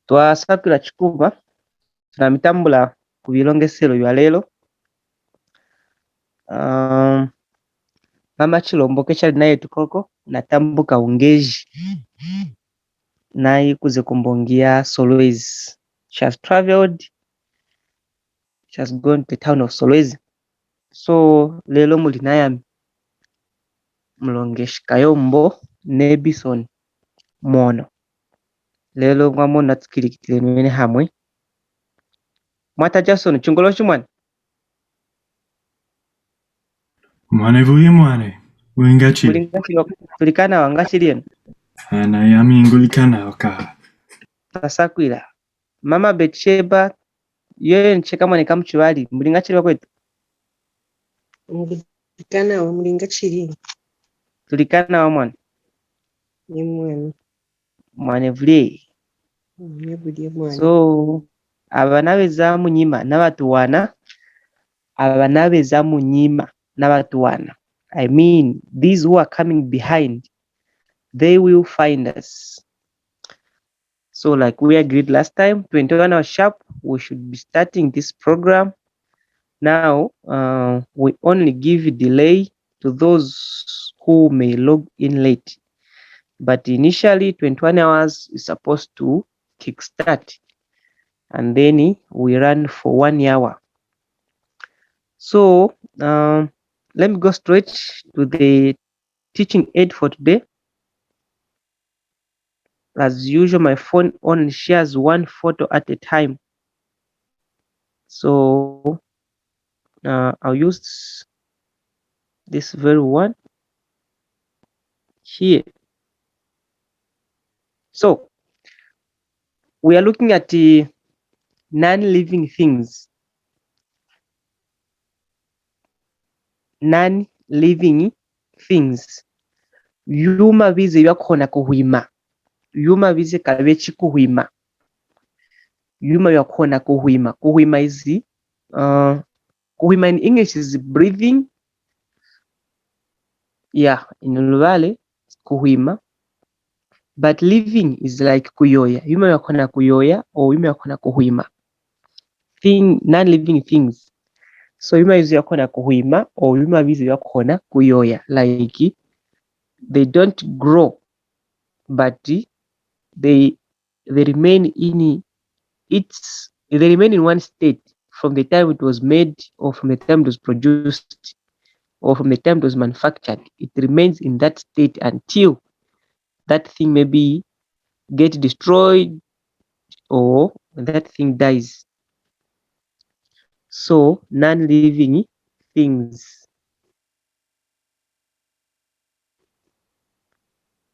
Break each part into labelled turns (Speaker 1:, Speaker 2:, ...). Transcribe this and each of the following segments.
Speaker 1: Twasakira kikuba tunamitambula ku bilongesero bya leero. Mama Chilombo kechali naye tukoko natambuka ungeji naye kuze kumbongia Solwezi. She has traveled. She has gone to the town of Solwezi. So lelo muli naye mlongeshi Kayombo Nebison Mono. Lelo mwamona tukirikitile mwene hamwe. Mwata Jason chungolo chumwana.
Speaker 2: Mwane vuye mwane. Wengachili.
Speaker 1: Tulikana wangachili.
Speaker 2: Ana yami ngulikana waka.
Speaker 1: Tasakwila. Mama Betsheba yeye ncheka mwane kamuchwali mulingachili wakwetu.
Speaker 3: Tulikana wa mulingachili.
Speaker 1: Tulikana wa mwana.
Speaker 3: Ni mwana.
Speaker 1: Mwane vule. So abanabe munyima n'abatuwana. Abanabe munyima n'abatuwana. I mean, these who are coming behind, they will find us. So like we agreed last time, 21 hours sharp, we should be starting this program. Now, we only give delay to those who may log in late. But initially, 21 hours is supposed to kickstart. And then we run for 1 hour. So, let me go straight to the teaching aid for today. As usual, my phone only shares one photo at a time. So I'll use this very one here. So we are looking at the non-living things. Non-living things. Yuma bize byakona kuhwima. Yuma bize kabechi kuhwima. Yuma byakona kuhwima. Kuhwima is kuhwima in English is breathing. Yeah, in Luvale kuhwima. But living is like kuyoya. Yuma byakona kuyoya or yuma byakona kuhwima. Non-living things. So yuma bize byakona kuhwima or yuma bize byakona kuyoya. Like they don't grow, but they remain in they remain in one state from the time it was made or from the time it was produced or from the time it was manufactured. It remains in that state until that thing maybe get destroyed or that thing dies. So non-living things.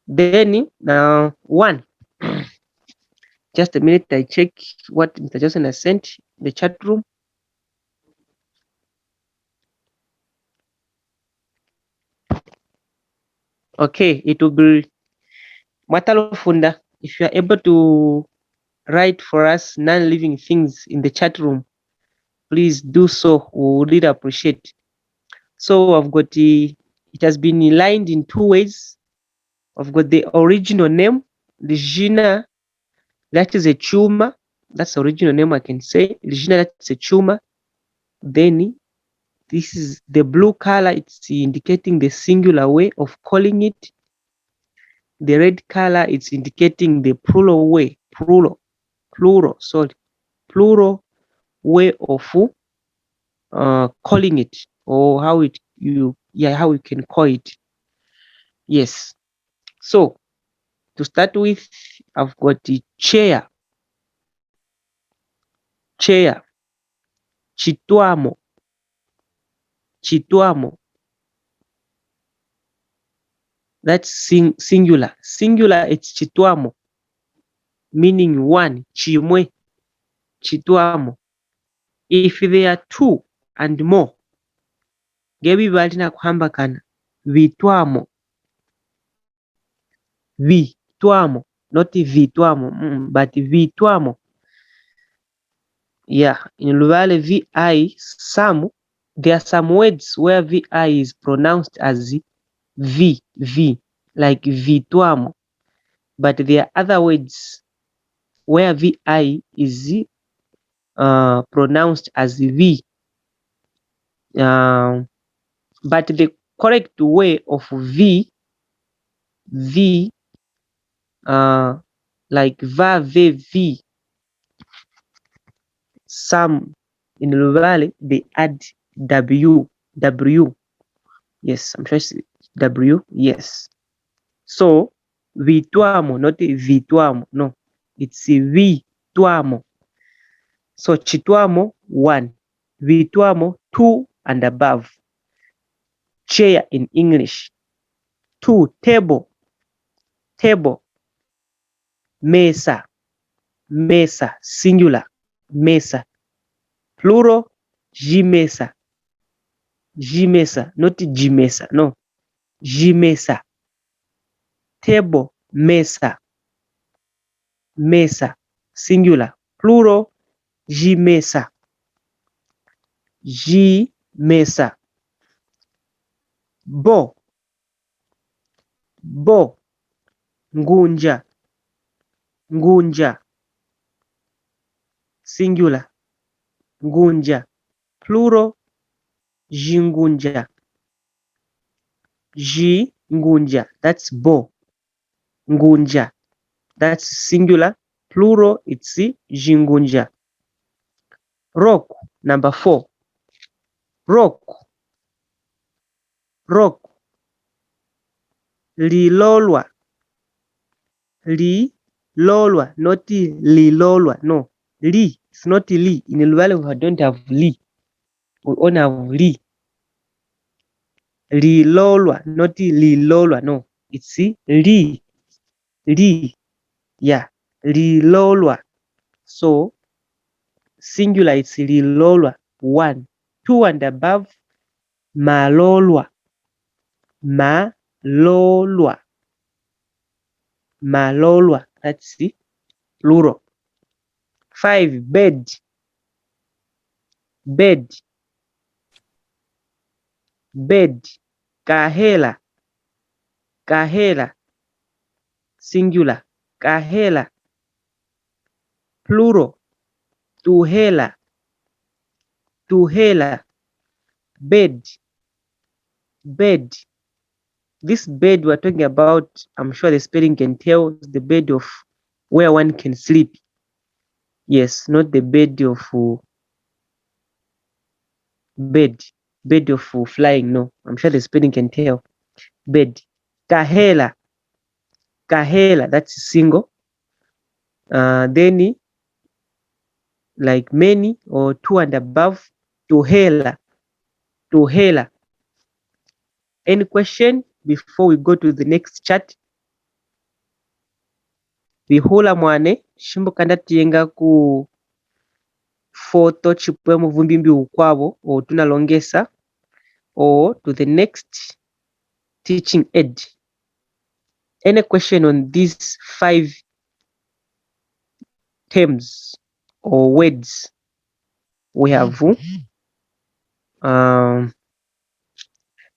Speaker 1: Then one. Just a minute, I check what Mr. Johnson has sent in the chat room. Okay, it will be Matalo Funda. If you are able to write for us non-living things in the chat room, please do so. We would really appreciate. So I've got it has been lined in two ways. I've got the original name, Regina. That is a tumor. That's the original name I can say. Regina, that's a tumor. Then this is the blue color. It's indicating the singular way of calling it. The red color, it's indicating the plural way. Plural way of calling it, or how you can call it. Yes. So to start with, I've got the chair. Chitwamo. That's singular. Singular, it's chitwamo, meaning one. Chimwe. Chitwamo. If there are two and more, gebi balina kuhambakana. Vitwamo. Not vitwamo, but vitwamo. Yeah, in Luvale, VI, there are some words where VI is pronounced as V, like vitwamo. But there are other words where VI is pronounced as V. But the correct way of V, like va, ve, V, some in Luvale, they add W. Yes, I'm sure it's W. Yes. So, vituamo, not vituamo. No, it's vituamo. So, chituamo, 1. Vituamo, 2 and above. Chair in English. 2, table. Mesa, singular. Mesa. Plural, Gimesa, not Gimesa. No, Gimesa. Table, mesa, singular. Plural, Gimesa, Bo, ngunja, singular. Ngunja. Plural, Jingunja. Ngunja, that's bo. Ngunja, that's singular. Plural, it's Jingunja. Rock, number 4. Rock. Lilolwa, not lilolwa. No, li. It's not li. In Luvale, we don't have li. We only have li. Lilolwa, not lilolwa. No, it's li. Yeah, lilolwa. So, singular, it's lilolwa. 1. 2 and above, malolwa. That's the plural. 5, bed. Kahela, singular. Kahela. Plural, tuhela. Bed. This bed we're talking about, I'm sure the spelling can tell, the bed of where one can sleep. Yes, not the bed of flying. No, I'm sure the spelling can tell. Bed. Kahela, that's single. Then like many or 2 and above, tuhela. Any question before we go to the next chat? Bihula mwane shimbuka ndatiyenga ku foto chipwe muvumbi mbi ukwabo o tunalongesa or to the next teaching aid. Any question on these 5 terms or words we have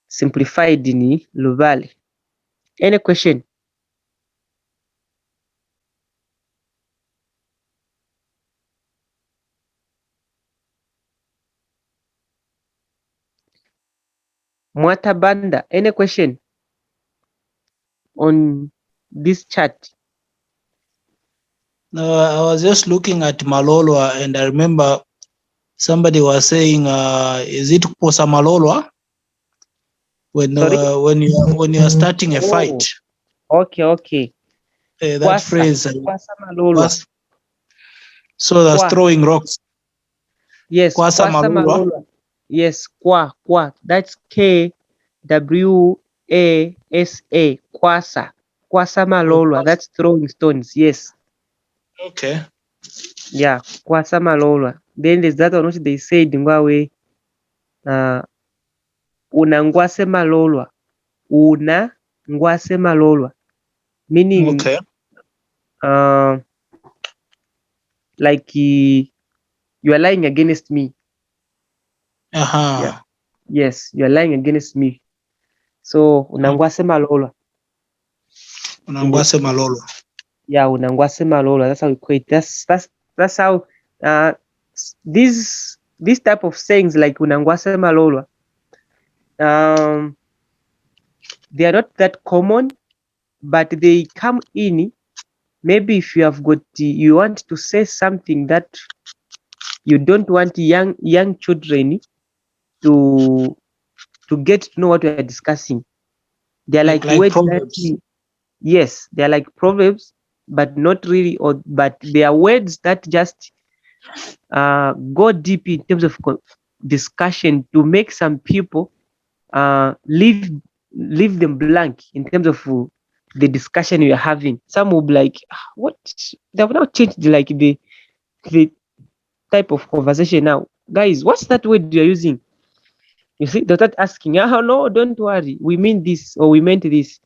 Speaker 1: simplified in Luvale? Any question? Mwatabanda, any question on this chat?
Speaker 4: No, I was just looking at Malolwa and I remember somebody was saying, is it Kuposa Malolwa? When you are starting a fight.
Speaker 1: Okay.
Speaker 4: That
Speaker 1: Kwasa,
Speaker 4: phrase.
Speaker 1: Kwasa Malolwa.
Speaker 4: So that's throwing rocks.
Speaker 1: Yes,
Speaker 4: Kwasa Malolwa.
Speaker 1: Yes, kwa. That's KWASA. Kwasa. Kwasa Malolwa. That's throwing stones. Yes.
Speaker 4: Okay.
Speaker 1: Yeah, kwasa Malolwa. Then there's that one which they said ngwawe una ngwase Malolwa. Una ngwase Malolwa. Meaning like you are lying against me. Yeah. Yes, you are lying against me. So unangwase Malolwa.
Speaker 4: Unangwase Malolwa.
Speaker 1: Yeah, unangwase malolwa. That's how we call it. That's how these type of sayings like unangwase malolwa, they are not that common, but they come in. Maybe if you have got you want to say something that you don't want young children to get to know what we are discussing. They are like words
Speaker 4: proverbs.
Speaker 1: that, yes, they are like proverbs, but not really, but they are words that just go deep in terms of discussion to make some people leave them blank in terms of the discussion we are having. Some will be like, what? They have now changed like the type of conversation now. Guys, what's that word you're using? You see, they start asking, no, don't worry, we mean this or we meant this.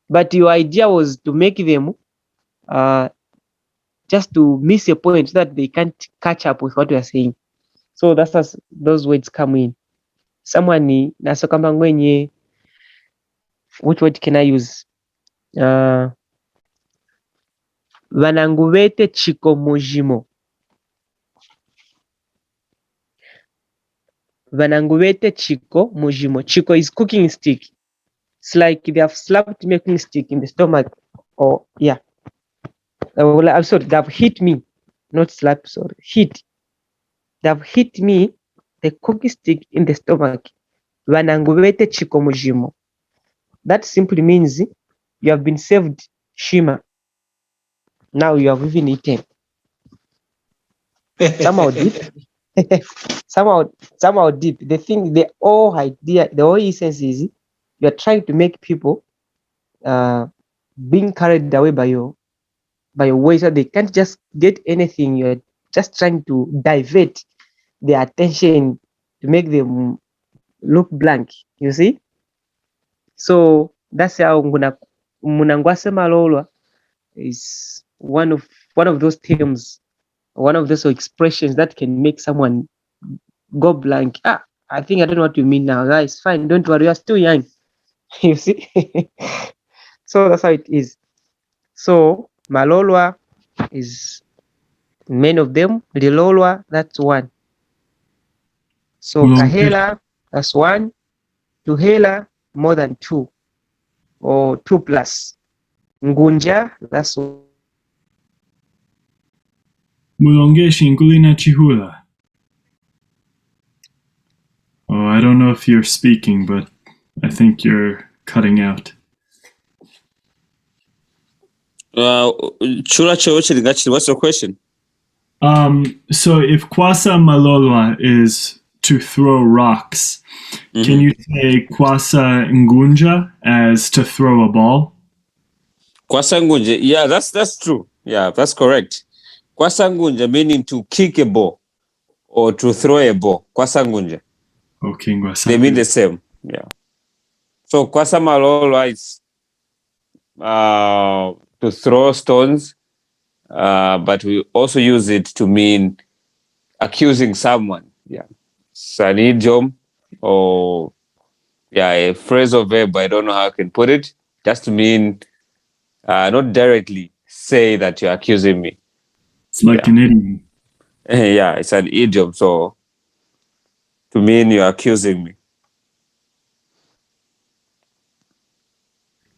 Speaker 1: But your idea was to make them just to miss a point so that they can't catch up with what we are saying. So that's as those words come in. Someone nasokamba ngwenye, which word can I use? Vanangu vete chiko mujimo. Vanangu vete chiko mujimo. Chiko is cooking stick. It's like they have slapped me a cooking stick in the stomach. Or yeah. I'm sorry, they have hit me. Not slap, sorry. Hit. They have hit me the cooking stick in the stomach. Vanangu vete chiko mujimo. That simply means you have been served shima. Now you have even eaten. Somehow deep. somehow deep. The thing, the whole idea, the whole essence is you are trying to make people being carried away by your way, so they can't just get anything. You're just trying to divert their attention to make them look blank. You see? So that's how munangwase malolwa is one of those terms, one of those expressions that can make someone go blank. I think I don't know what you mean now. Guys, fine, don't worry, you're still young. You see? So that's how it is. So malolwa is many of them. Lilolwa, that's one. So kahela, that's one. Tuhela, more than two, or 2 plus. Ngunja, that's
Speaker 2: Mulongeshi ngulina chihula. Oh, I don't know if you're speaking, but I think you're cutting out.
Speaker 5: Chura chochiri gachiri, what's your question?
Speaker 2: So if kwasa malolwa is to throw rocks, can you say kwasa ngunja as to throw a ball?
Speaker 5: Kwasa ngunja, yeah, that's true. Yeah, that's correct. Kwasa ngunja meaning to kick a ball or to throw a ball. Kwasa ngunja.
Speaker 2: Okay, ngwasa.
Speaker 5: They mean the same. Yeah. So kwasa malolwa is to throw stones, but we also use it to mean accusing someone. Yeah. It's an idiom or a phrasal verb. I don't know how I can put it. Just to mean not directly say that you're accusing me.
Speaker 2: It's like an idiom.
Speaker 5: Yeah, it's an idiom. So to mean you're accusing me.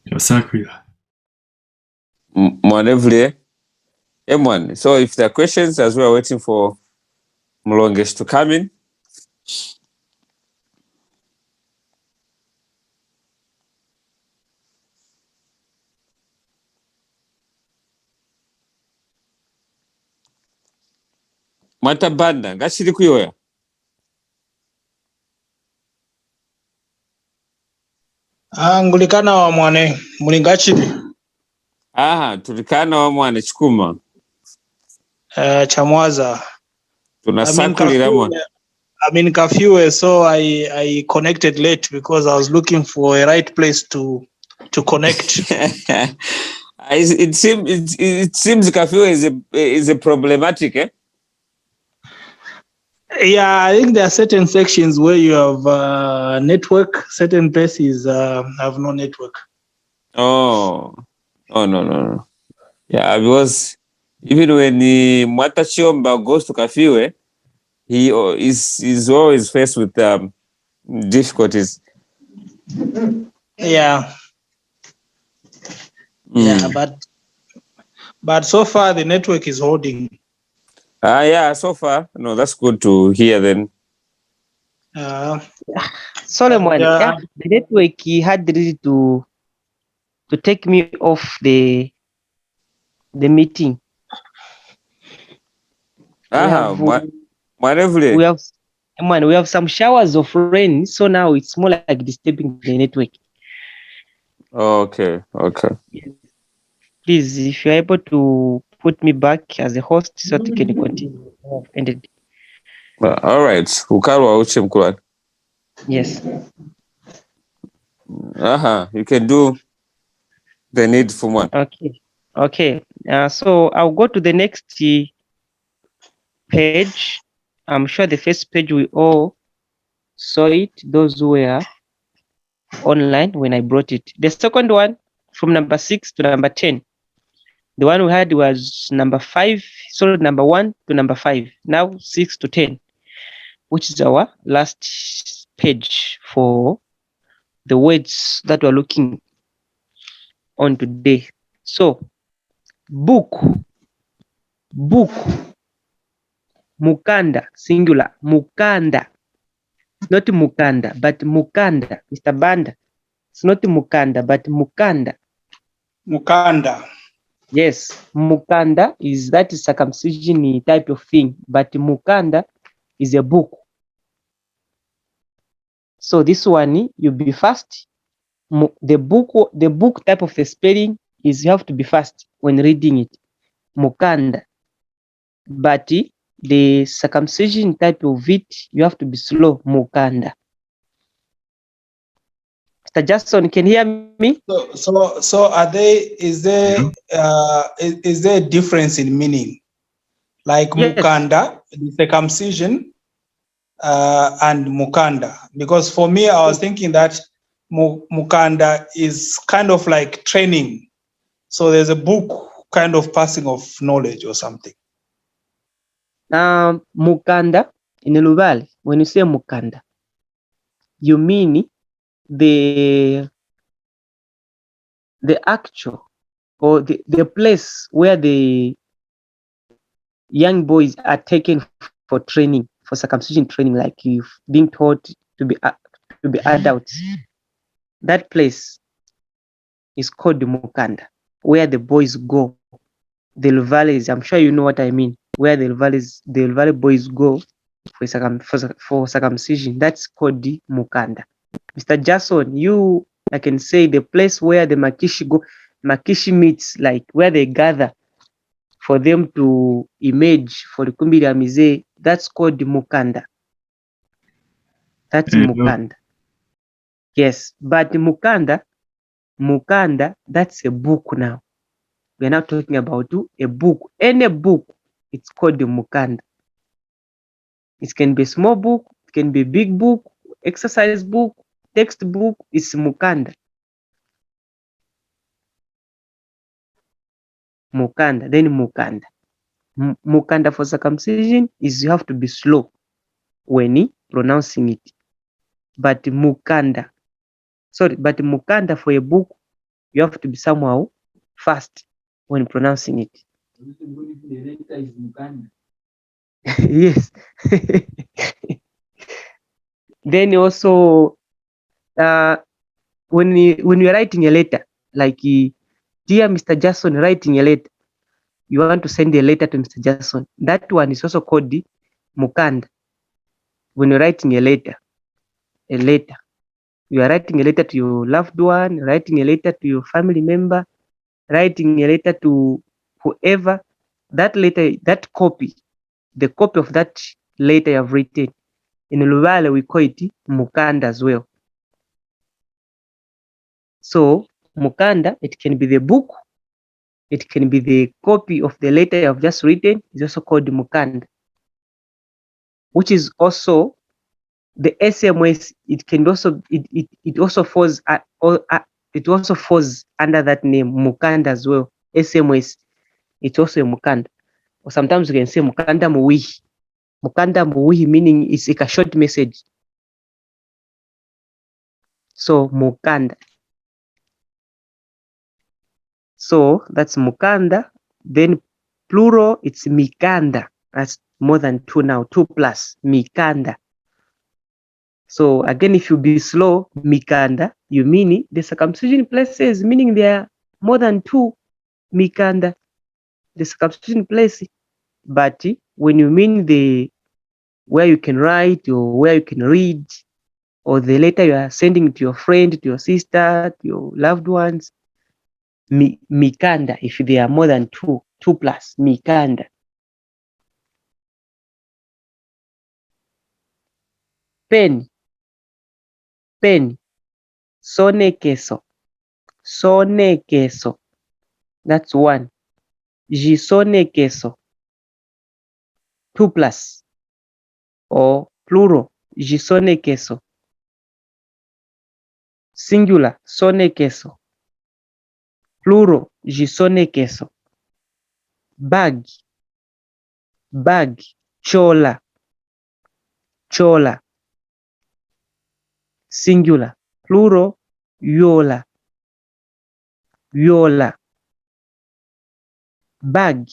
Speaker 2: Yasakuya.
Speaker 5: Mwanevle. M1. So if there are questions as we are waiting for Mlongesh to come in. Matabanda, gachiri kuyoya.
Speaker 4: Ngulikana wa mwane mulingachiri.
Speaker 5: Tulikana wa mwane chikuma.
Speaker 4: Chamwaza.
Speaker 5: Tunasakulira mwana.
Speaker 4: I'm in curfew, so I connected late because I was looking for a right place to connect.
Speaker 5: It seems curfew is a problematic, eh?
Speaker 4: Yeah, I think there are certain sections where you have network. Certain places have no network.
Speaker 5: Oh, no. Yeah, because even when Mwata Chiomba goes to Kafiwe, he is always faced with difficulties.
Speaker 4: Yeah,
Speaker 5: Mm.
Speaker 4: but so far the network is holding.
Speaker 5: Yeah, so far, no, that's good to hear then.
Speaker 1: Solomon,
Speaker 4: Yeah.
Speaker 1: the network he had ready to take me off the meeting.
Speaker 5: We
Speaker 1: have some showers of rain, so now it's more like disturbing the network.
Speaker 5: Okay.
Speaker 1: Please, if you're able to put me back as a host so that we can continue. Ended.
Speaker 5: All right. Ukarwa uche mkulani.
Speaker 1: Yes.
Speaker 5: You can do the needful one.
Speaker 1: Okay. So I'll go to the next page. I'm sure the first page we all saw it, those who were online when I brought it. The second one, from number 6 to number 10. The one we had was number 1 to number 5. Now 6 to 10, which is our last page for the words that we're looking on today. So, book, mukanda, singular, mukanda, not mukanda, but mukanda, Mr. Banda. It's not mukanda, but mukanda.
Speaker 4: Mukanda.
Speaker 1: Yes, mukanda is that circumcision type of thing, but mukanda is a book. So this one, you'll be fast. The book type of the spelling is you have to be fast when reading it. Mukanda. But the circumcision type of it, you have to be slow. Mukanda. Mr. Jackson, can you hear me?
Speaker 4: So are they? Is there a difference in meaning? Like
Speaker 1: Yes.
Speaker 4: mukanda, the circumcision, and mukanda. Because for me, I was thinking that mukanda is kind of like training. So there's a book kind of passing of knowledge or something.
Speaker 1: Mukanda in Luvale, when you say mukanda, you mean the actual or the place where the young boys are taken for training, for circumcision training, like you've been taught to be adults. That place is called the mukanda, where the boys go. The Luvales, I'm sure you know what I mean, where the Luvale boys go for circumcision. That's called the mukanda. Mr. Jason, I can say the place where the Makishi meets, like where they gather for them to image for the Kumbiri Amize, that's called the mukanda. That's mukanda. Yes, but the mukanda, that's a book now. We're now talking about a book. Any book, it's called the mukanda. It can be a small book, it can be a big book, exercise book, textbook, it's mukanda. Then mukanda. Mukanda for circumcision is you have to be slow when pronouncing it. But mukanda for a book, you have to be somehow fast when pronouncing it. Yes. Then also, when you're writing a letter, like dear Mr. Jason, writing a letter, you want to send a letter to Mr. Jason. That one is also called the mukanda. When you're writing a letter, you are writing a letter to your loved one, writing a letter to your family member, writing a letter to whoever. That letter, that copy, the copy of that letter you have written, in Luvale we call it mukanda as well. So mukanda, it can be the book, it can be the copy of the letter you have just written. It's also called mukanda, which is also the SMS. It can also it also falls it also falls under that name mukanda as well. SMS. it's also a mukanda. Or sometimes you can say mukanda muwihi. Mukanda muwihi meaning it's like a short message. So mukanda. So that's mukanda. Then plural, it's mikanda. That's more than 2 now, 2 plus mikanda. So again, if you be slow, mikanda, you mean the circumcision places, meaning there are more than 2 mikanda, the circumcision place. But when you mean the where you can write or where you can read, or the letter you are sending to your friend, to your sister, to your loved ones, mikanda, if there are more than 2 plus, mikanda. Pen, sonekeso, sonekeso, that's 1. Jisonekeso, 2 plus, or plural, jisonekeso. Singular, sonekeso. Plural, jisonekeso. Bag, chola, chola. Singular, plural, yola, yola. Bag,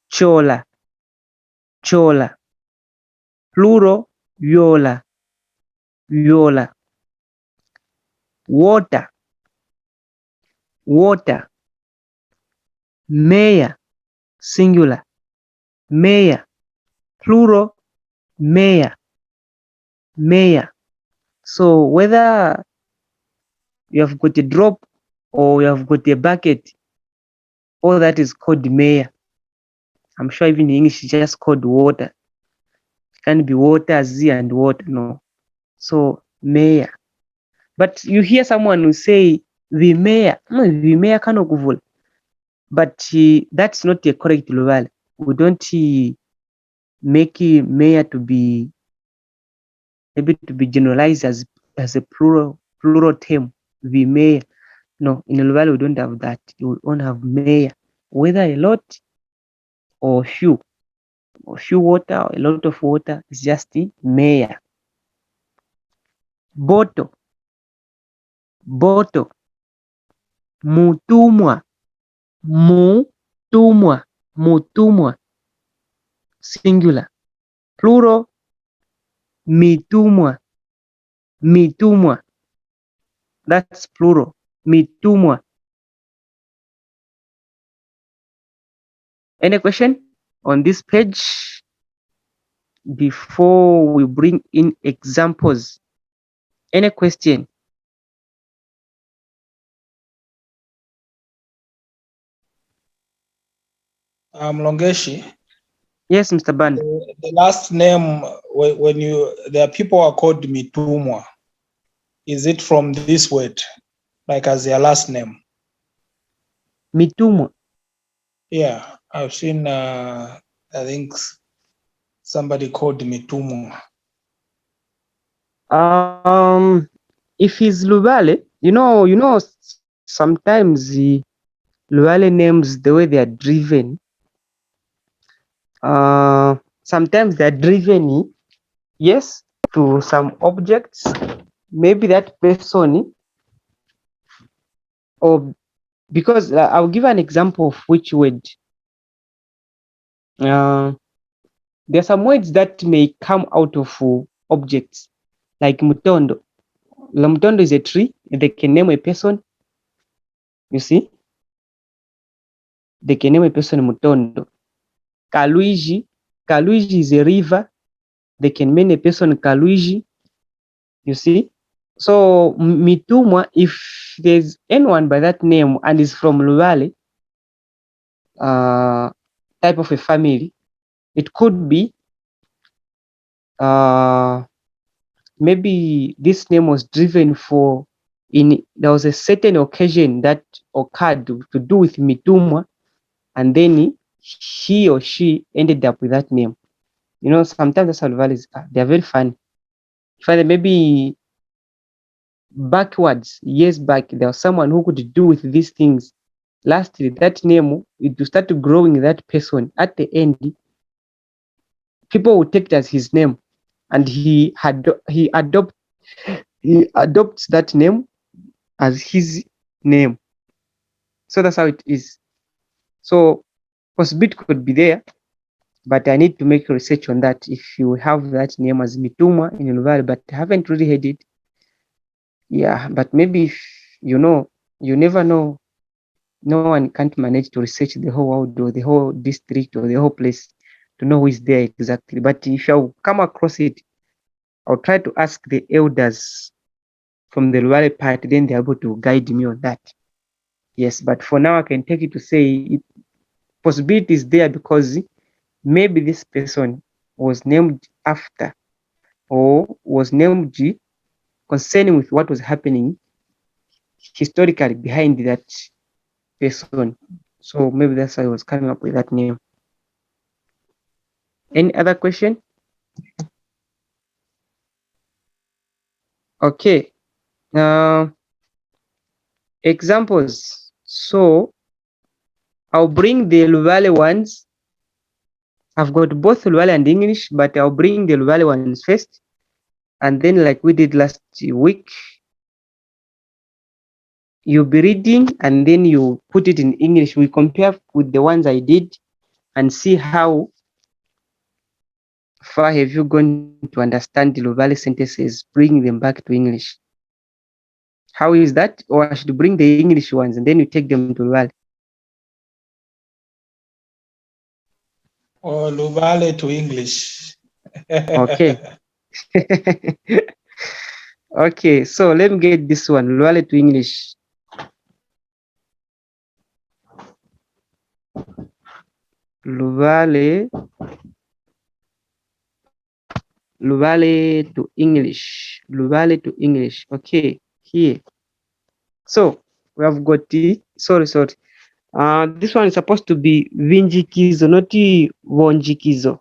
Speaker 1: chola, chola. Plural, yola, yola. Water, meya, singular, meya. Plural, meya, meya. So whether you have got a drop or you have got a bucket, all that is called meya. I'm sure even in English it's just called water. It can't be water, Z and water, no. So meya. But you hear someone who say the mayor kano kuvula. But that's not a correct Luvale. We don't make mayor to be able to be generalized as a plural term. The mayor. No, in Luvale we don't have that. We don't have mayor. Whether a lot or few water or a lot of water, it's just the mayor. Boto, mutumwa, singular. Plural, mitumwa, that's plural, mitumwa. Any question on this page before we bring in examples? Any question?
Speaker 4: Longeshi,
Speaker 1: Yes, Mr. Band.
Speaker 4: the last name, when there are people who are called Mitumwa, is it from this word, like as their last name?
Speaker 1: Mitumwa.
Speaker 4: Yeah, I've seen, I think somebody called Mitumwa.
Speaker 1: If he's Luvale, you know, sometimes the Luvale names, the way they are driven, sometimes they're driven, yes, to some objects. Maybe that person, or because I'll give an example of which word. There are some words that may come out of objects, like mutondo. Mutondo is a tree. They can name a person. You see, they can name a person mutondo. Kaluiji is a river. They can name a person Kaluiji. You see, so mitumwa, if there's anyone by that name and is from Luvale, type of a family, it could be maybe this name was driven there was a certain occasion that occurred to do with mitumwa, and then he or she ended up with that name. You know, sometimes that's how Luvalis are. They're very funny. Father, maybe backwards, years back, there was someone who could do with these things, lastly that name, it will start growing that person. At the end, people will take it as his name, and he adopts that name as his name. So that's how it is. So possibility could be there, but I need to make research on that. If you have that name as Mituma in Luvale, but I haven't really heard it. Yeah, but maybe if you know, you never know. No one can't manage to research the whole world or the whole district or the whole place to know who is there exactly. But if I come across it, I'll try to ask the elders from the Luvale part, then they're able to guide me on that. Yes, but for now I can take it to say possibility is there because maybe this person was named after or was named concerning with what was happening historically behind that person. So maybe that's why I was coming up with that name. Any other question? Okay. Examples. So I'll bring the Luvale ones. I've got both Luvale and English, but I'll bring the Luvale ones first. And then like we did last week, you'll be reading and then you put it in English. We compare with the ones I did and see how far have you gone to understand the Luvale sentences, bring them back to English. How is that? Or I should bring the English ones and then you take them to Luvale.
Speaker 4: Or Luvale to English.
Speaker 1: Okay. Okay, so let me get this one, Luvale to English. Luvale to English. Luvale to English. Okay, here. So we have got the sorry. This one is supposed to be Vinjikizo, not Vonjikizo.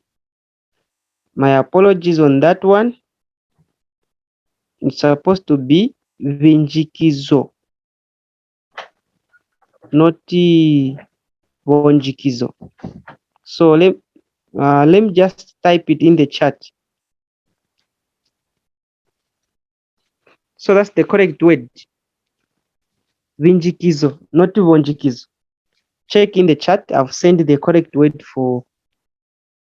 Speaker 1: My apologies on that one. It's supposed to be Vinjikizo, not Vonjikizo. So let me just type it in the chat. So that's the correct word. Vinjikizo, not Vonjikizo. Check in the chat. I've sent the correct word for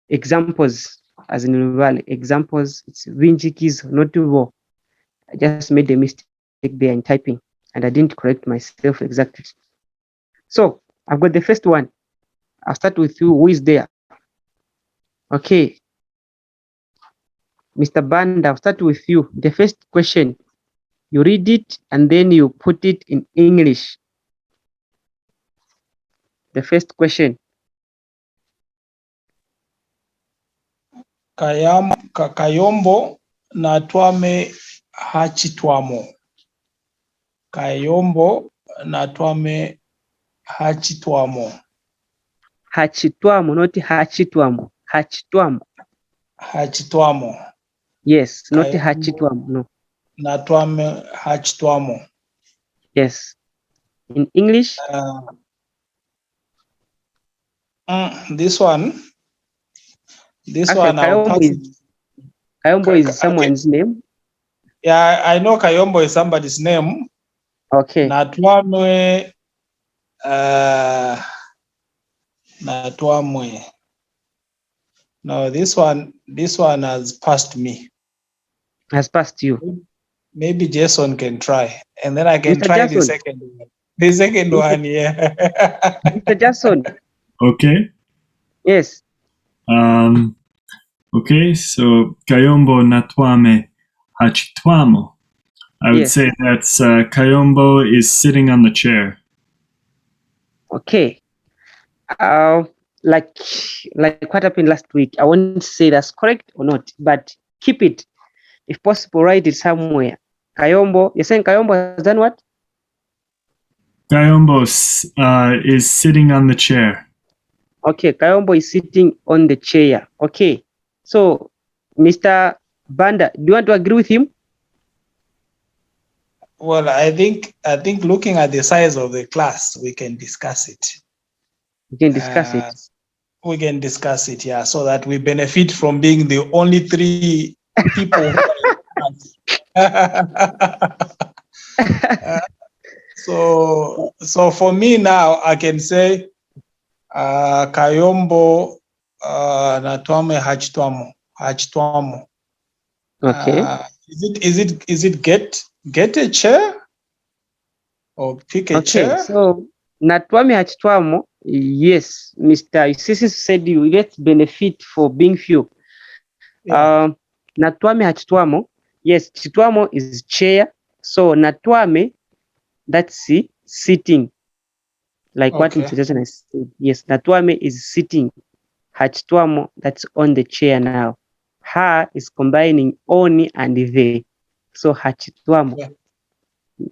Speaker 1: examples, as in Luvale. Examples, it's Vinjikizo, not Vo. I just made a mistake there in typing and I didn't correct myself exactly. So I've got the first one. I'll start with you. Who is there? Okay. Mr. Band, I'll start with you. The first question, you read it and then you put it in English. The first question.
Speaker 4: Kayombo na twame hachitwamo. Kayombo na twame hachitwamo.
Speaker 1: Hachitwamo, not hachitwamo. Hachitwamo.
Speaker 4: Hachitwamo.
Speaker 1: Yes, not
Speaker 4: Kayombo
Speaker 1: hachitwamo. No.
Speaker 4: na twame hachitwamo.
Speaker 1: Yes. In English?
Speaker 4: This one. This
Speaker 1: Actually,
Speaker 4: one I'll pass it.
Speaker 1: Kayombo is someone's name.
Speaker 4: Yeah, I know Kayombo is somebody's name.
Speaker 1: Okay.
Speaker 4: Natwamwe. Natwamwe. No, this one has passed me.
Speaker 1: Has passed you.
Speaker 4: Maybe Jason can try, and then I can
Speaker 1: Mr.
Speaker 4: try
Speaker 1: Jason.
Speaker 4: the second one. The second one, yeah.
Speaker 1: Mr. Jason.
Speaker 2: Okay.
Speaker 1: Yes.
Speaker 2: Okay, so Kayombo natwame hachitwamo. I would
Speaker 1: Yes.
Speaker 2: say that's Kayombo is sitting on the chair.
Speaker 1: Okay. Like what happened last week, I won't say that's correct or not, but keep it. If possible, write it somewhere. Kayombo, you're saying Kayombo has done what?
Speaker 2: Kayombo is sitting on the chair.
Speaker 1: Okay, Kayombo is sitting on the chair. Okay. So, Mr. Banda, do you want to agree with him?
Speaker 4: Well, I think looking at the size of the class, we can discuss it.
Speaker 1: We can discuss it.
Speaker 4: We can discuss it, yeah, so that we benefit from being the only 3 people. Who are so for me now, I can say Kayombo Natwame Hachitwamo.
Speaker 1: Okay.
Speaker 4: Is it get a chair or pick a
Speaker 1: Okay.
Speaker 4: chair?
Speaker 1: So Natwame Hachitwamo, yes, Mr. Isisi said you get benefit for being few.
Speaker 4: Yeah.
Speaker 1: Natwame Hachitwamo, yes, Chitwamo is chair. So Natwame, that's sitting. Like what
Speaker 4: Okay.
Speaker 1: Mr. Jason has said. Yes, Natwame is sitting. Hachitwamo, that's on the chair now. Ha is combining oni and the. So Hachitwamo.
Speaker 4: Yeah.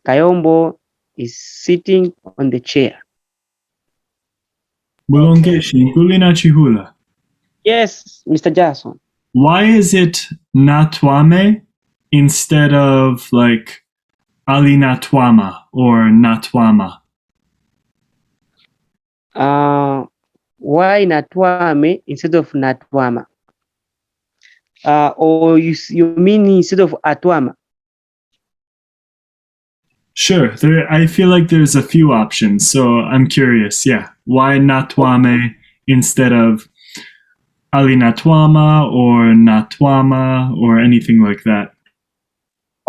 Speaker 1: Kayombo is sitting on the chair.
Speaker 2: Bulongeshi, Ngulina Chihula.
Speaker 1: Yes, Mr. Jason.
Speaker 2: Why is it Natwame instead of like Ali Natwama or Natwama?
Speaker 1: Why Natwame instead of Natwama? Or you mean instead of Atwama?
Speaker 2: Sure, I feel like there's a few options, so I'm curious. Yeah, why Natwame instead of Ali Natwama or Natwama or anything like that?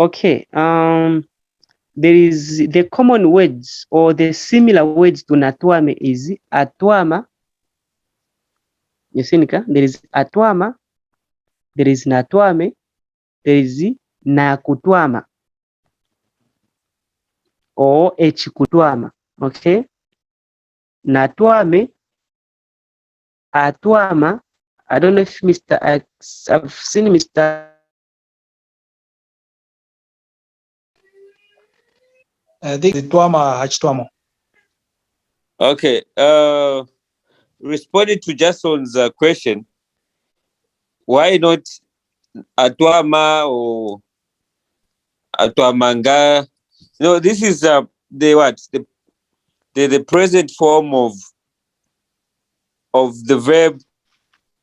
Speaker 1: Okay. There is the common words or the similar words to Natwame is Atwama. You see, Nika? There is Atwama, there is Natwame, there is Nakutwama or Echikutwama. Okay? Natwame, Atwama. I don't know if I've seen Mr.
Speaker 4: I think the Twama Hachitwamo.
Speaker 5: Okay. Responding to Jason's question, why not Atwama or Atwamanga? No, this is the present form of the verb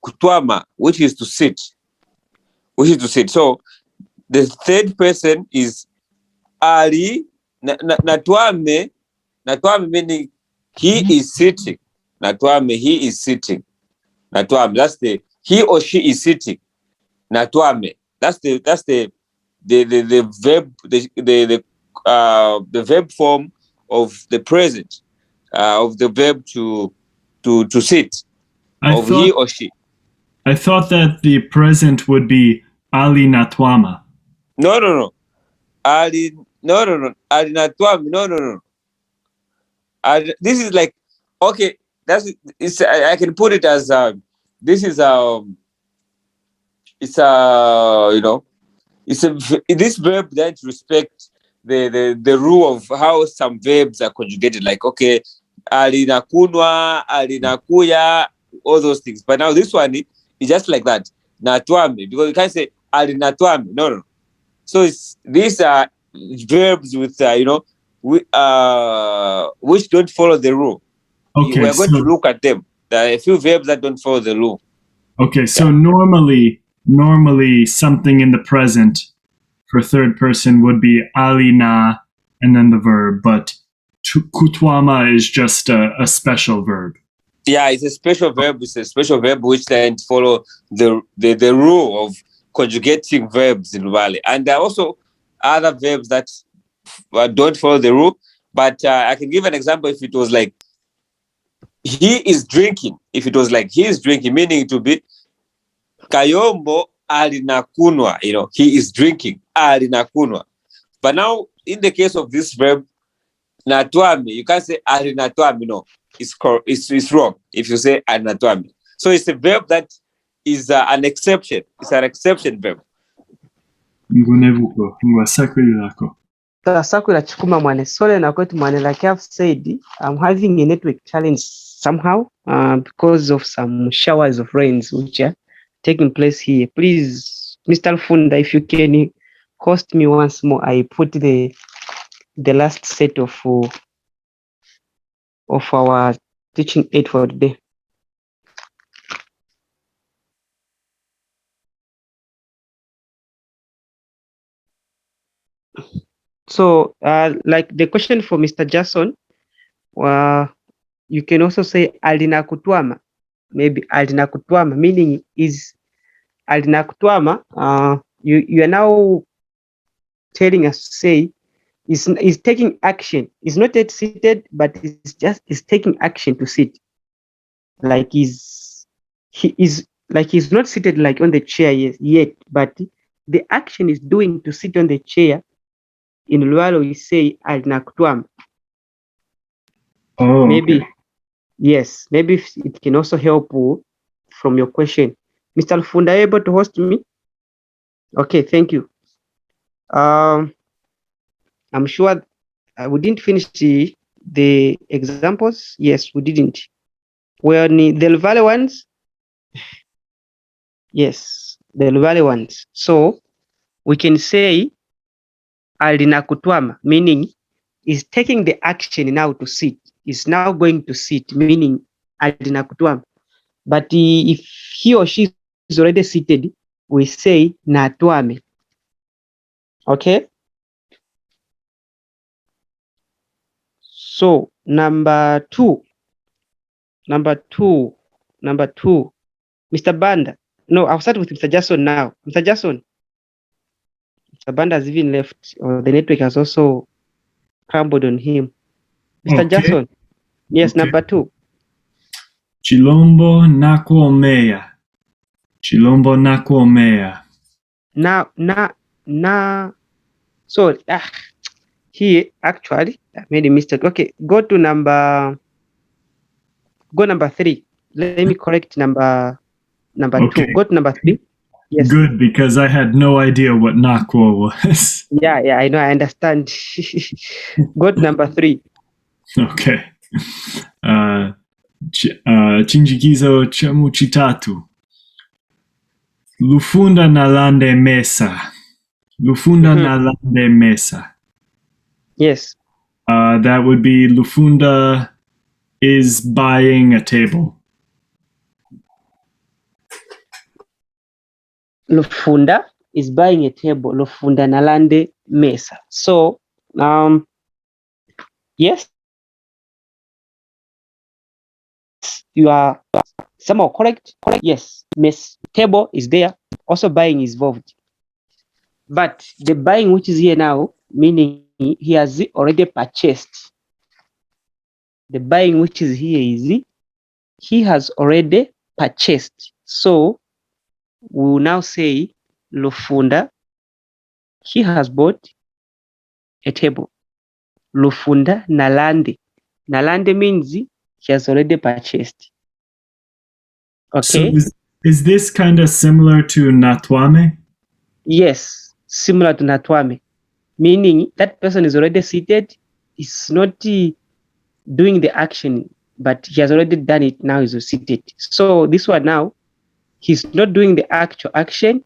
Speaker 5: kutwama, which is to sit. So the third person is Ali Natwame. Natwame meaning he is sitting. Natwame, he is sitting. Natwame, that's the he or she is sitting. Natwame, that's the verb, the verb form of the present of the verb to sit, of he or she.
Speaker 2: I thought that the present would be Ali Natwama.
Speaker 5: No. Ali, no. Ali Natwame, no. This is like, okay, I can put it as this is it's this verb that respect the rule of how some verbs are conjugated, like okay, alinakunwa, alinakuya, all those things. But now this one is just like that, natwame, because you can't say alinatwame. No. So these are verbs with which don't follow the rule.
Speaker 2: Okay,
Speaker 5: We're going to look at them. There are a few verbs that don't follow the rule.
Speaker 2: Okay, so normally something in the present for third person would be alina and then the verb, but kutwama is just a special verb.
Speaker 5: Yeah, it's a special verb. It's a special verb which then follow the rule of conjugating verbs in Luvale. And there are also other verbs that don't follow the rule. But I can give an example. If it was like he is drinking, if it was like he is drinking, meaning it would be Kayombo alinakunwa, he is drinking, alinakunwa. But now, in the case of this verb, natwami, you can't say alinatwami, no. It's wrong if you say alinatwami. So it's a verb that is an exception. It's an exception verb.
Speaker 1: Sakura Chukuma Mwane Sole na kwetu Mwane, like I've said, I'm having a network challenge somehow because of some showers of rains which are taking place here. Please, Mr. Funda, if you can host me once more, I put the the last set of our teaching aid for today. So, like the question for Mr. Jason, you can also say alina kutwama. Maybe alina kutwama, meaning is alina kutwama. You are now telling us to say is taking action. Is not yet seated, but is taking action to sit. Like he's not seated like on the chair yet, but the action is doing to sit on the chair. In Luvale, we say alina kutwama.
Speaker 2: Oh,
Speaker 1: Maybe
Speaker 2: okay.
Speaker 1: yes, maybe it can also help from your question. Mr. Lufunda, are you able to host me? Okay, thank you. I'm sure we didn't finish the examples. Yes, we didn't. Were the Luvale ones? Yes, the Luvale ones. So we can say alina kutwama, meaning is taking the action now to sit. Is now going to sit, meaning alina kutwama. But if he or she is already seated, we say natwame. Okay. So number two, Mr. Banda. No, I'll start with Mr. Jason now. Mr. Jason, Mr. Banda has even left, or the network has also crumbled on him. Mr.
Speaker 2: Okay.
Speaker 1: Jason, yes,
Speaker 2: Okay.
Speaker 1: number two.
Speaker 2: Chilombo nakuomea. Chilombo nakuomea.
Speaker 1: So he actually I made a mistake. Okay, go number three. Let me correct number
Speaker 2: Okay.
Speaker 1: two. Go to number three. Yes.
Speaker 2: Good, because I had no idea what nakwo was.
Speaker 1: Yeah, I know, I understand. Go to number three.
Speaker 2: Okay. Chinjikizo chemu chitatu. Lufunda nalande mesa. Lufunda nalande mesa.
Speaker 1: Yes.
Speaker 2: That would be Lufunda is buying a table.
Speaker 1: Lufunda is buying a table. Lufunda nalande mesa. So, yes, you are somehow correct. Yes, table is there. Also, buying is involved. But the buying which is here now, meaning he has already purchased. The buying which is here is he has already purchased. So we will now say Lufunda, he has bought a table. Lufunda nalande. Nalande means he has already purchased. Okay.
Speaker 2: So is this kind of similar to natwame?
Speaker 1: Yes, similar to natwame, meaning that person is already seated. Is not doing the action, but he has already done it. Now he's seated. So this one now, he's not doing the actual action.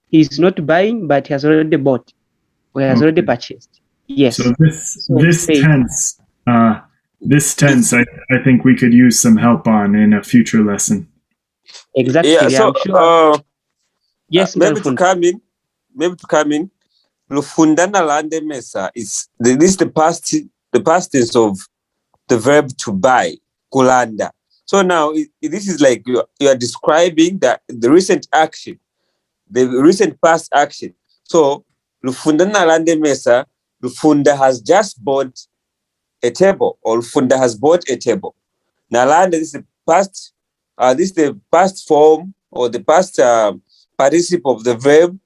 Speaker 1: He's not buying, but he has already bought or he has already purchased. Yes.
Speaker 2: So this tense, I think we could use some help on in a future lesson.
Speaker 1: Exactly.
Speaker 5: Yeah, so
Speaker 1: I'm sure. Yes,
Speaker 5: maybe to come in. Lufunda nalande mesa is the past tense of the verb to buy, kulanda. So now this is like you are describing the recent action, the recent past action. So Lufunda nalande mesa, Lufunda has just bought a table, or Lufunda has bought a table. Nalande, this is the past. This is the past form or the past participle of the verb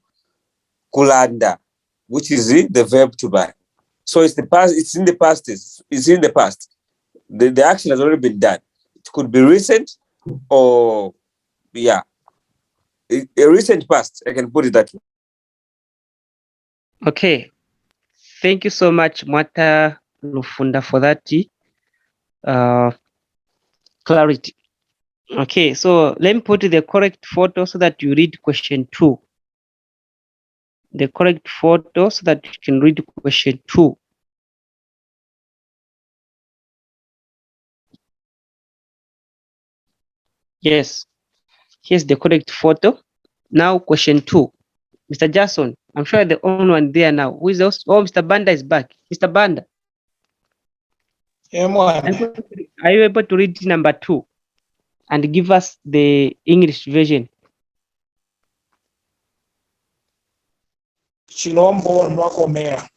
Speaker 5: kulanda, which is the verb to buy. So it's the past. It's in the past. It's in the past. The action has already been done. It could be recent or a recent past. I can put it that way.
Speaker 1: Okay. Thank you so much, Mwata Lufunda, for that clarity. Okay, so let me put the correct photo so that you read question 2. The correct photo so that you can read question 2. Yes. Here's the correct photo. Now question 2. Mr. Jason, I'm sure the only one there now. Who is else? Oh, Mr. Banda is back. Mr. Banda, are you able to read number 2 and give us the English version?
Speaker 4: Chilombo nwakomea.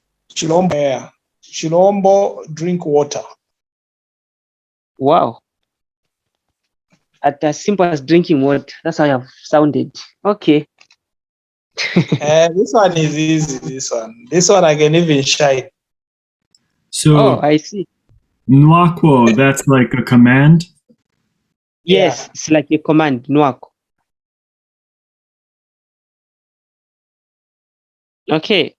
Speaker 4: Chilombo drink water.
Speaker 1: Wow. At as simple as drinking water. That's how you have sounded. Okay.
Speaker 4: This one is easy. This one I can even shine.
Speaker 2: So,
Speaker 1: Oh, I see.
Speaker 2: Nwakwo, that's like a command.
Speaker 1: Yes,
Speaker 4: Yeah.
Speaker 1: it's like a command, nwako. Okay.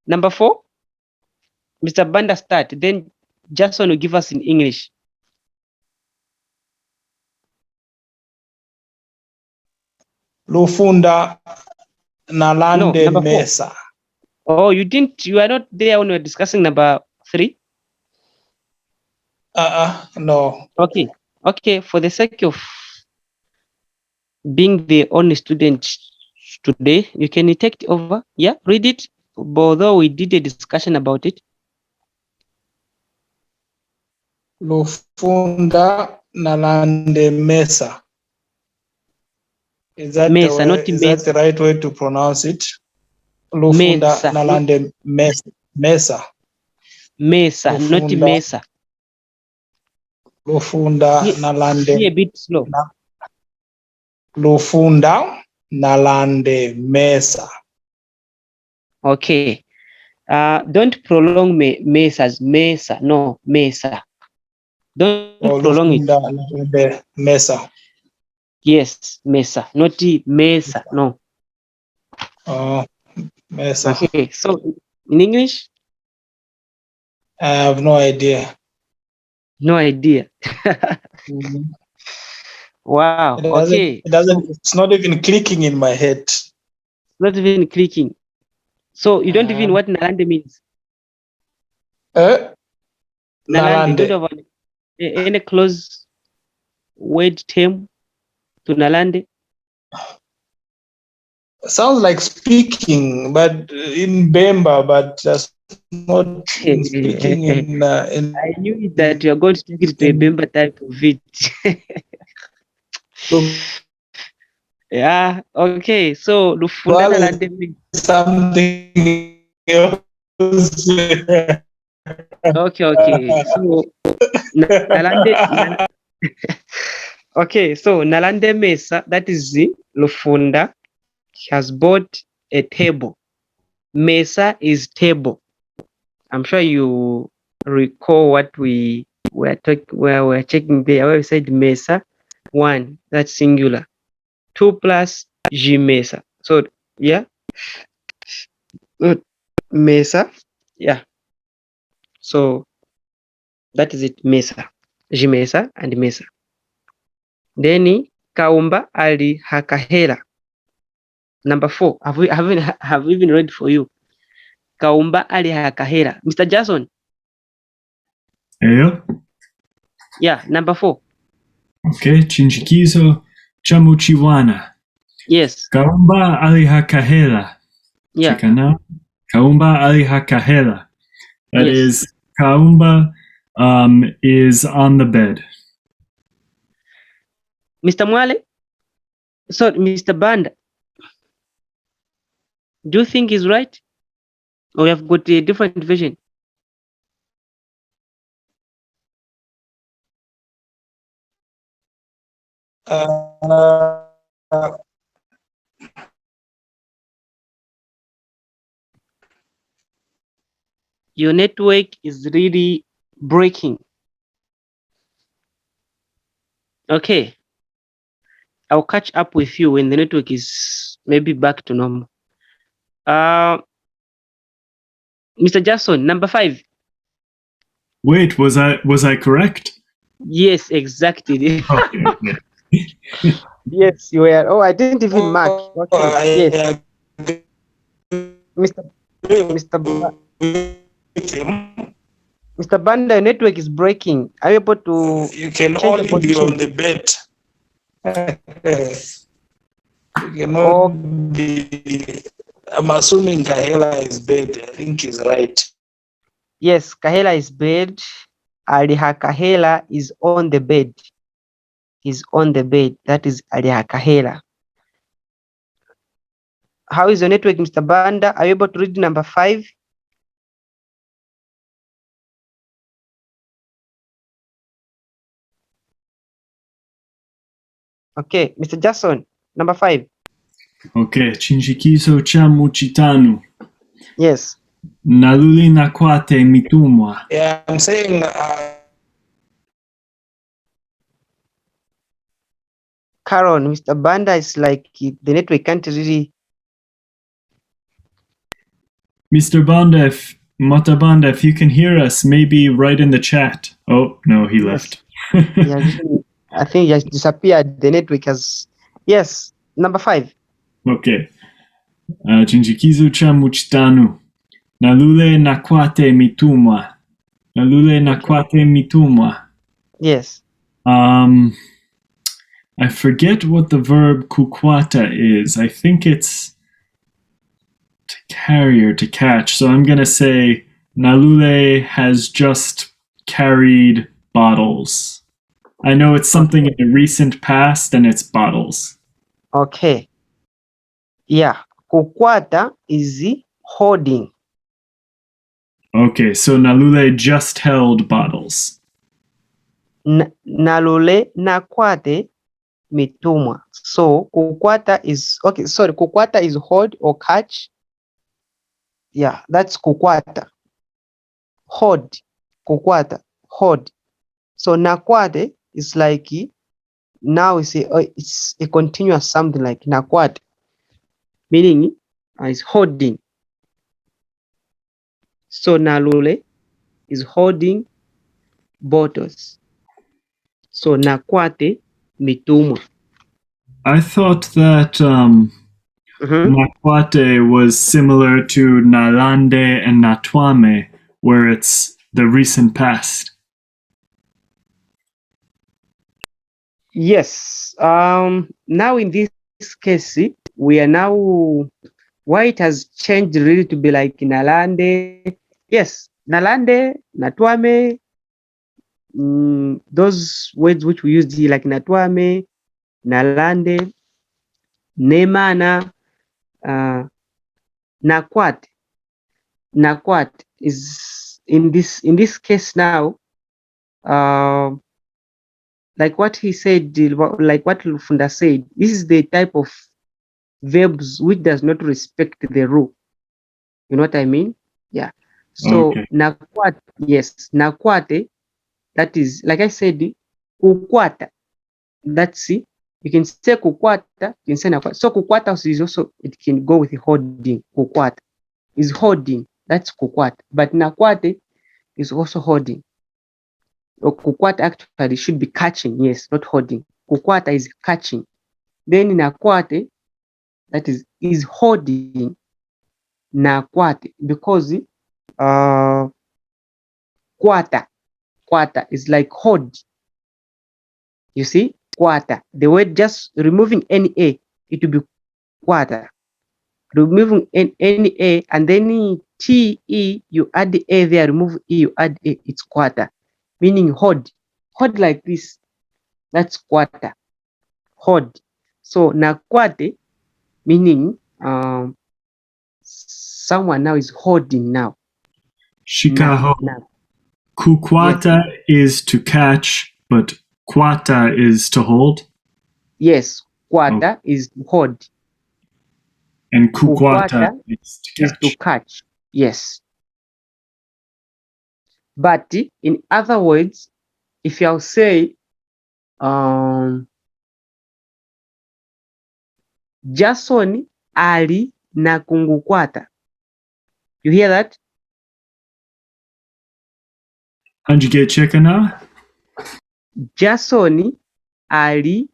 Speaker 1: Number 4. Mr. Banda start. Then Jason will give us in English.
Speaker 4: Lufunda nalande
Speaker 1: number 4.
Speaker 4: mesa.
Speaker 1: Oh, you are not there when we were discussing number 3?
Speaker 4: No.
Speaker 1: Okay. For the sake of being the only student today, you can take it over. Yeah, read it. Although we did a discussion about it.
Speaker 4: Lufunda nalande mesa. Is that
Speaker 1: Mesa,
Speaker 4: the way?
Speaker 1: not
Speaker 4: Is
Speaker 1: mesa.
Speaker 4: that the right way to pronounce it? Lufunda
Speaker 1: Mesa.
Speaker 4: nalande mesa.
Speaker 1: Mesa, not
Speaker 4: Lufunda.
Speaker 1: mesa.
Speaker 4: Lufunda
Speaker 1: Be
Speaker 4: nalande.
Speaker 1: a bit slow.
Speaker 4: Lufunda nalande mesa.
Speaker 1: Okay. Don't prolong mesas. Mesa. No, mesa. Don't prolong it.
Speaker 4: Lufunda nalande mesa.
Speaker 1: Yes, mesa. Not mesa. No.
Speaker 4: Mesa.
Speaker 1: Okay. So in English?
Speaker 4: I have no idea.
Speaker 1: No idea. Wow. Okay.
Speaker 4: It's not even clicking in my head.
Speaker 1: Not even clicking. So you don't even what nalande means?
Speaker 4: Nalande.
Speaker 1: You don't have any close word term to nalande?
Speaker 4: Sounds like speaking, but in Bemba, but just not speaking in.
Speaker 1: I knew that you are going to take it to a Bemba type of it. Yeah. Okay. So Lufunda nalande means
Speaker 4: something else.
Speaker 1: Okay. So nalande. Okay. So nalande mesa. That is the Lufunda has bought a table. Mesa is table. I'm sure you recall what we were where we're checking there, where we said mesa. 1, that's singular. 2 plus G mesa. So yeah. Mesa. Yeah. So that is it. Mesa. G mesa and mesa. Then Kaumba ali hakahela. Number 4. Have even read for you. Kaumba ali hakahela. Mr. Jason.
Speaker 2: Yeah.
Speaker 1: Yeah, number 4.
Speaker 2: Okay, chinchikizo chamuchiwana.
Speaker 1: Yes.
Speaker 2: Kaumba ali hakahela.
Speaker 1: Yeah.
Speaker 2: Chikana. Kaumba ali hakahela. That
Speaker 1: Yes.
Speaker 2: is, Kaumba is on the bed.
Speaker 1: Mr. Mwale? So, Mr. Banda, do you think he's right? Or we have got a different version? Your network is really breaking. Okay. I'll catch up with you when the network is maybe back to normal. Mr. Jackson, number 5.
Speaker 2: Wait, was I correct?
Speaker 1: Yes, exactly.
Speaker 2: Okay.
Speaker 1: Yes, you were. Oh, I didn't even mark. Okay. Yes. Mr. Mr. Banda, your network is breaking. Are you able to
Speaker 4: You can
Speaker 1: change
Speaker 4: only
Speaker 1: the
Speaker 4: be
Speaker 1: position?
Speaker 4: on the bed. You
Speaker 1: Oh.
Speaker 4: cannot be. I'm assuming Kahela is bed. I think he's right.
Speaker 1: Yes, Kahela is bed. Aliha Kahela is on the bed. He's on the bed. That is Aliha Kahela. How is your network, Mr. Banda? Are you able to read number 5? Okay, Mr. Jackson, number 5.
Speaker 2: Okay, chinjikizo cha muchitanu.
Speaker 1: Yes.
Speaker 2: Naluli nakwate mitumwa.
Speaker 4: Yeah, I'm saying
Speaker 1: Caron, Mr. Banda is like the network can't really.
Speaker 2: Mr. Banda, Mata Banda, if you can hear us, maybe write in the chat. Oh, no, he left.
Speaker 1: Yeah, I think he has disappeared. The network has. Yes, number 5.
Speaker 2: Okay. Chinjikizo cha muchitanu. Nalule nakwate mitumwa. Nalule nakwate mitumwa.
Speaker 1: Yes.
Speaker 2: I forget what the verb kukwata is. I think it's to carry or to catch. So I'm going to say Nalule has just carried bottles. I know it's something in the recent past and it's bottles.
Speaker 1: Okay. Yeah. Kukwata is holding.
Speaker 2: Okay, so Nalule just held bottles.
Speaker 1: Nalule nakwate mitumwa. So kukwata is okay. Sorry, kukwata is hold or catch. Yeah, that's kukwata. Hold. Kukwata. Hold. So nakwate is like now it's a continuous something like nakwate, meaning is holding. So nalule is holding bottles. So nakwate mitumwa.
Speaker 2: I thought that Nakwate was similar to Nalande and Natwame, where it's the recent past.
Speaker 1: Yes. Now in this case, we are now why it has changed really to be like Nalande. Yes, Nalande, Natwame, those words which we use like Natwame, Nalande, Nemana, Nakwat. Nakwat is in this case now, like what he said, like what Lufunda said, this is the type of verbs which does not respect the rule. You know what I mean? Yeah. So
Speaker 2: Okay.
Speaker 1: nakwate, yes, nakwate, that is like I said, kukwata. That's it. You can say kukwata, you can say nakwata. So kukwata is also, it can go with holding. Kukwata is holding. That's kukwata. But nakwate is also holding. Or kukwata actually should be catching, yes, not holding. Kukwata is catching. Then nakwate, that is holding nakwate, because kwata is like hold. You see, kwata. The word just removing any a, it will be kwata. Removing any a and then t e, you add the a there, remove e, you add a, it's kwata, meaning hold. Hold like this. That's kwata. Hold. So nakwate meaning someone now is holding now.
Speaker 2: Shikaho.
Speaker 1: Now.
Speaker 2: Kukwata is to catch, but kwata is to hold.
Speaker 1: Yes, kwata is hold.
Speaker 2: And kukwata
Speaker 1: is to catch. Yes. But in other words, if I'll say Jason ali na kungukwata. You hear that?
Speaker 2: Hanjige chekana?
Speaker 1: Jason ali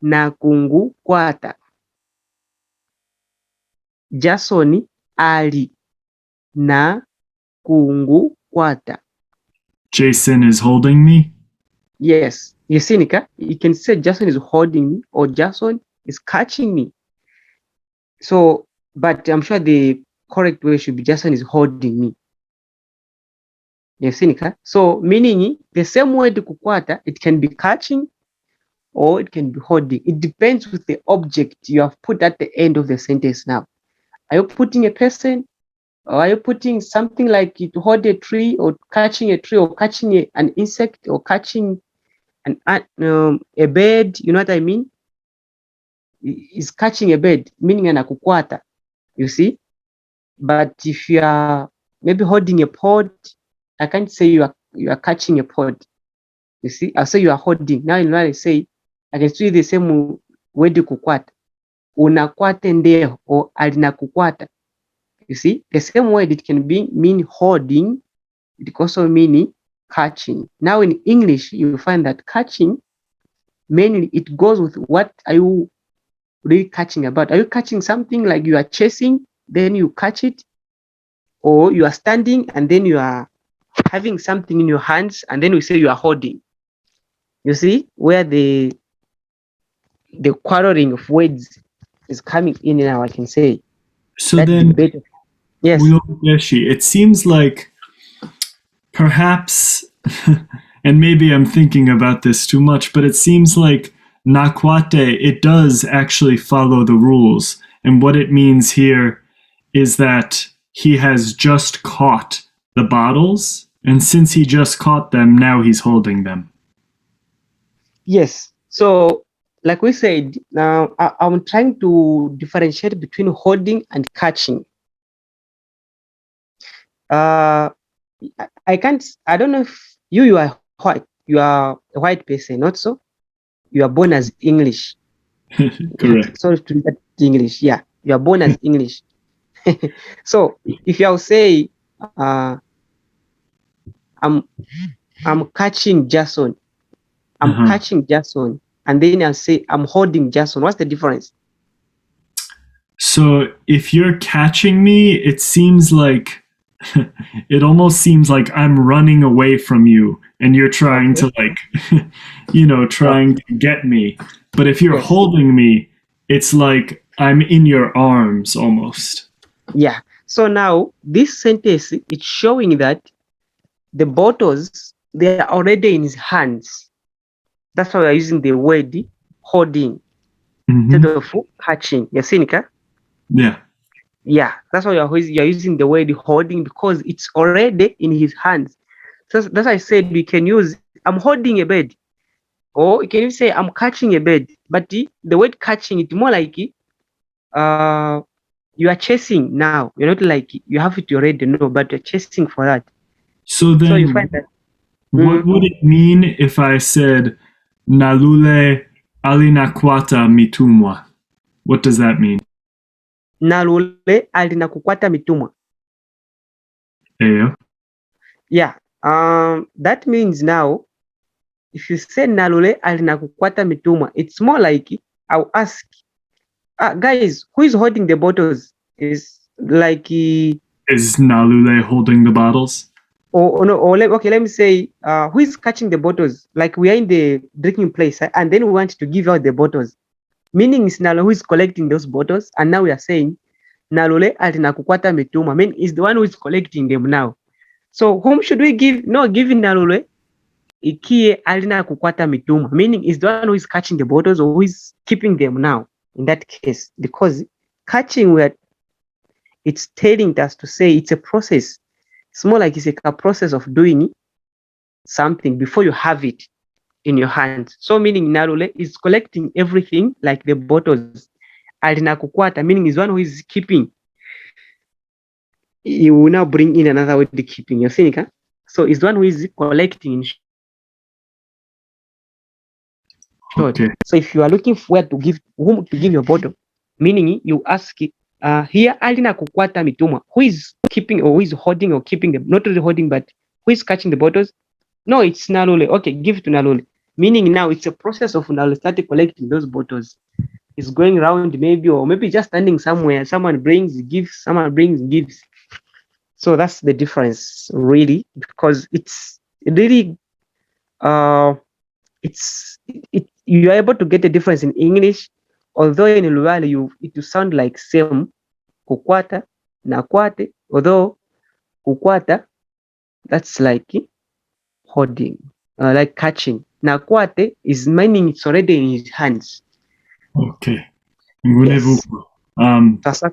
Speaker 1: na kungukwata. Jason ali na kungukwata.
Speaker 2: Jason is holding me.
Speaker 1: Yes. You see, Nika, you can say Jason is holding me or Jason is catching me. So, but I'm sure the correct way should be Jason is holding me. You see, Nika? So, meaning the same word kukwata, it can be catching or it can be holding. It depends with the object you have put at the end of the sentence now. Are you putting a person? Or are you putting something like to hold a tree or catching a tree or catching an insect or catching a bird? You know what I mean? Is catching a bird, meaning anakukwata, you see? But if you are maybe holding a pod, I can't say you are catching a pod. You see? I'll say you are holding. Now in I say, I can see the same word kukwata. Unakwate ndeho or alinakukwata. You see? The same word it can mean holding, it can also mean catching. Now in English, you find that catching, mainly it goes with what are you really catching about. Are you catching something like you are chasing, then you catch it? Or you are standing and then you are having something in your hands and then we say you are holding. You see where the quarreling of words is coming in now, I can say.
Speaker 2: So
Speaker 1: That
Speaker 2: then,
Speaker 1: debate. Yes.
Speaker 2: Uyogeshi, it seems like perhaps, and maybe I'm thinking about this too much, but it seems like nakwate, it does actually follow the rules. And what it means here is that he has just caught the bottles, and since he just caught them, now he's holding them.
Speaker 1: Yes. So, like we said, now I'm trying to differentiate between holding and catching. I can't. I don't know if you are white. You are a white person, not so. You are born as English.
Speaker 2: Correct.
Speaker 1: Sorry to that English. Yeah, you are born as English. So if you say, I'm catching Jason. I'm catching Jason, and then I'll say I'm holding Jason. What's the difference?
Speaker 2: So if you're catching me, it seems like it almost seems like I'm running away from you and you're trying to like trying to get me. But if you're holding me, it's like I'm in your arms almost.
Speaker 1: Yeah. So now this sentence it's showing that the bottles they are already in his hands. That's why we're using the word holding instead of catching. You see, Nika?
Speaker 2: Yeah.
Speaker 1: Yeah, that's why you're using the word holding because it's already in his hands. So that's why I said we can use I'm holding a bird, or you can even say I'm catching a bird. But the word catching it's more like you are chasing now. You're not like you have it already, no, but you're chasing for that.
Speaker 2: So then,
Speaker 1: so you find that,
Speaker 2: what would it mean if I said Nalule alinakwata mitumwa? What does that mean?
Speaker 1: Nalule alinakukwata mitumwa.
Speaker 2: Yeah.
Speaker 1: Yeah. That means now, if you say Nalule alinakukwata mitumwa, it's more like I'll ask, guys, who is holding the bottles? Is like
Speaker 2: Is Nalule holding the bottles?
Speaker 1: Let me say, who is catching the bottles? Like we are in the drinking place, and then we want to give out the bottles. Meaning is Nalo who is collecting those bottles, and now we are saying Nalole alinakukwata mituma. I mean, is the one who is collecting them now. So whom should we give? No, giving Nalole ikie alinakukwata mituma. Meaning is the one who is catching the bottles or who is keeping them now. In that case, because catching where it's telling us to say it's a process. It's more like it's a process of doing something before you have it in your hands. So meaning Narule is collecting everything like the bottles. Alinakukwata, meaning is one who is keeping. You will now bring in another word, the keeping. You're seeing, huh? So it's one who is collecting in short.
Speaker 2: Okay.
Speaker 1: So if you are looking for whom to give your bottle, meaning you ask here alinakukwata mituma, who is keeping or who is holding or keeping them, not really holding, but who is catching the bottles? No, it's Nalole. Okay, give it to Nalole. Meaning now it's a process of Nalole starting collecting those bottles. It's going around maybe, or maybe just standing somewhere. Someone brings, gives, someone brings, gives. So that's the difference, really, because really you are able to get a difference in English, although in Luvale it will sound like same. Kukwata, nakwate, although kukwata, that's like holding, like catching. Nakwate is meaning it's already in his hands.
Speaker 2: Okay. Ngune
Speaker 1: Yes.
Speaker 2: vuku.
Speaker 1: Sasa,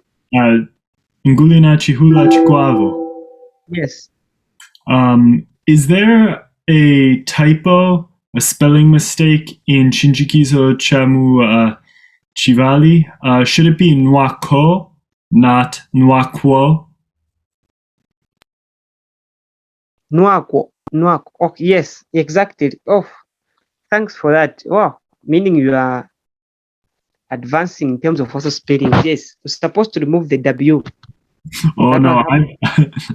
Speaker 2: Ngulina chihula chikwavo.
Speaker 1: yes.
Speaker 2: Is there a typo, a spelling mistake in Shinjikizo Chamu Chivali? Should it be Nwako, not Nwakwo?
Speaker 1: Nwako. Okay, yes, exactly. Oh, thanks for that. Wow, meaning you are advancing in terms of also spelling. Yes, you're supposed to remove the W.
Speaker 2: Oh no,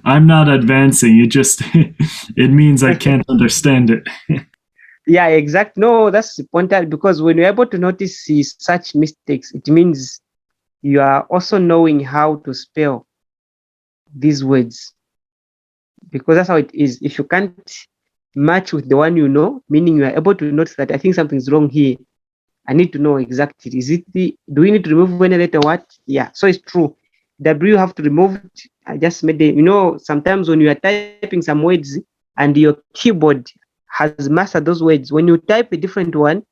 Speaker 2: I'm not advancing. It just it means I can't understand it.
Speaker 1: Yeah, exact. No, that's the point. Because when you're able to notice such mistakes, it means you are also knowing how to spell these words. Because that's how it is. If you can't match with the one you know, meaning you are able to notice that I think something's wrong here. I need to know exactly. Do we need to remove any letter? What? Yeah. So it's true. W have to remove it. I just made sometimes when you are typing some words and your keyboard has mastered those words, when you type a different one,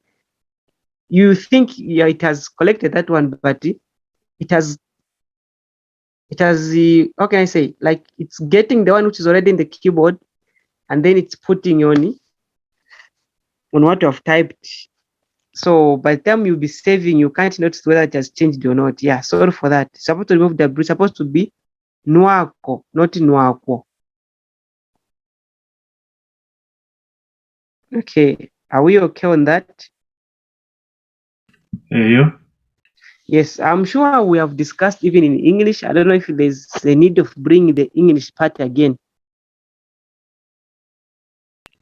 Speaker 1: you think it has collected that one, but it has how can I say, like it's getting the one which is already in the keyboard and then it's putting on what you have typed. So by the time you'll be saving, you can't notice whether it has changed or not. Yeah, sorry for that. It's supposed to remove W. It's supposed to be Nwako, not Nwako. Okay, are we okay on that?
Speaker 2: Eyo.
Speaker 1: Yes, I'm sure we have discussed even in English. I don't know if there's a need of bringing the English part again.